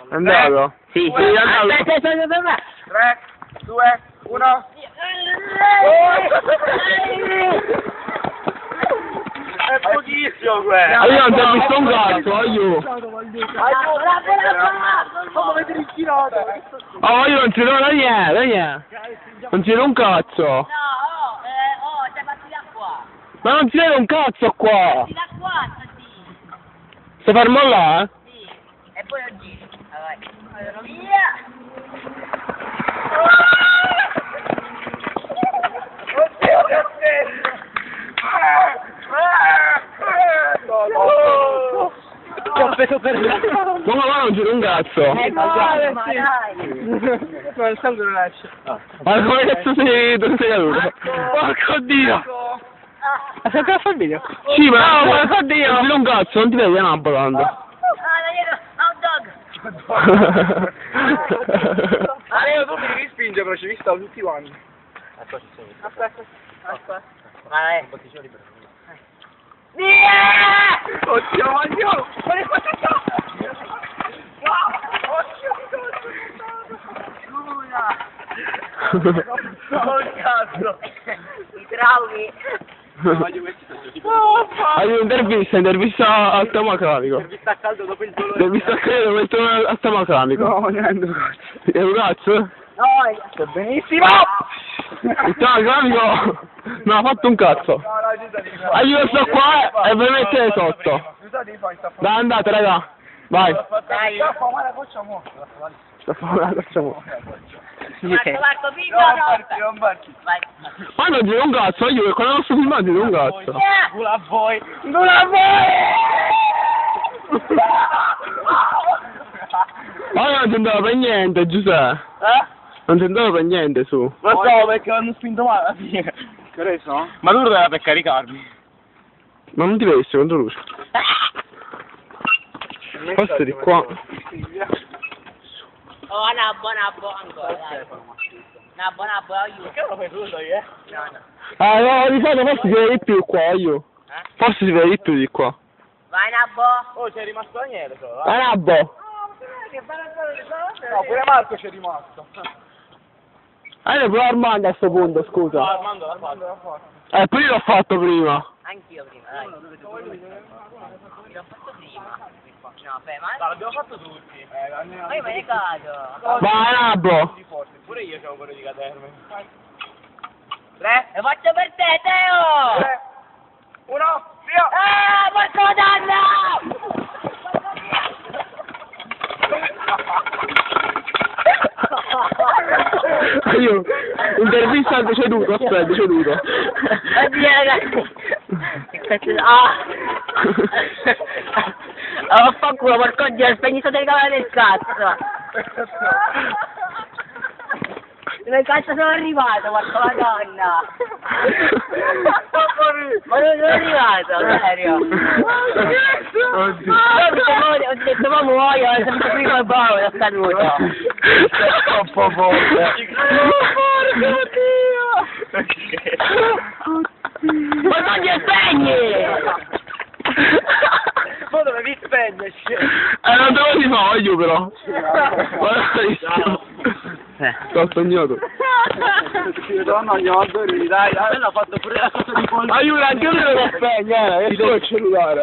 È andato? Sì, Sì, è andato. Aspetta, 3, 2, 1. È pochissimo quello. Io non ti ho visto un cazzo, io. Come vedere il girato. Oh, io non ci vedo niente. Non ci vedo un cazzo. No, sei passi da qua. Ma non ci vedo un cazzo qua. Passi da qua, sì. Stai fermo là, eh? Sì. E poi lo giri. Allora, via. Oddio, che schifo. Ti ho preso per la... Ma non giro un cazzo. Ma dai. Ma il sangue non esce. Ma come cazzo sei, dove sei caduto? Porco dio! Ma sei ancora a fare il video? Sì, ma no, porco dio! non giro un cazzo, non ti vedi una volando. Hot dog. Io tu mi devi spingere, però ci visto tutti quanti. Aspetta. Vai. Oddio, oddio! Ma ne faccio ciò! Oh cazzo! I traumi. Hai un'intervista al stomacranico. Intervista a caldo dopo il dolore. Intervista a caldo al stomacranico. No, niente cazzo. È un cazzo? No, Sto benissimo! Il stomacranico non ha fatto un cazzo. No, no, ci devi fare. Io sto qua e ve mettete sotto. Scusate, fai sta Dai, andate, raga. Vai. dai. Sta fa male la faccia morta. Sta facciamo. Marco, figlio, Non barchi. Vai. Ma non giro un cazzo, io quando non sto filmando giro un cazzo. Culo a voi. Non la Ma io non ci andavo per niente, Giuseppe. Non ci andavo per niente su. Lo so perché hanno spinto male alla fine. Che reso? Ma tu doveva per caricarmi. Ma non ti vedi secondo luce? Forse di qua. Oh, una buona ancora, dai. Una buona aiuto. Perché non lo fai tu, eh? No, no. Ah no, di fatto forse si vede di più qua, io. Forse si vede di più di qua. Vai, Nabbo. Oh, c'è rimasto Daniele solo, Ah, Nabbo! No, pure Marco c'è rimasto. Io pure Armando a sto punto, No, scusa. Armando l'ha fatto. Pure io l'ho fatto prima. Anch'io prima, dai. L'ho fatto prima. No, beh, ma... No, l'abbiamo fatto tutti. Ma io me ne cado. Vai, Nabbo! Pure io c'avevo quello di cadermi. 3. Lo faccio per te, Teo! 3, 1, via! Ah, porco danno! Io, intervista al deceduto, aspetta, deceduto. Oddio, ragazzi. Che cazzo... Ah! Oh, fanculo, porco dio, spegni sta telecamera del cazzo! Dove cazzo sono arrivato, porca madonna! Ma non sono arrivato, serio! Oddio. Ho detto ma muoio, ho sempre prima il bravo, è scaduto! Troppo forte. Porco Ma non ti spegni! Ma dovevi spegnerci. Non te lo voglio però. Guarda, sto sognato. No, andiamo a dormire, dai, l'ha fatto pure la cosa di pollo. Aiuto, anche io devo spegnere, io ho il cellulare.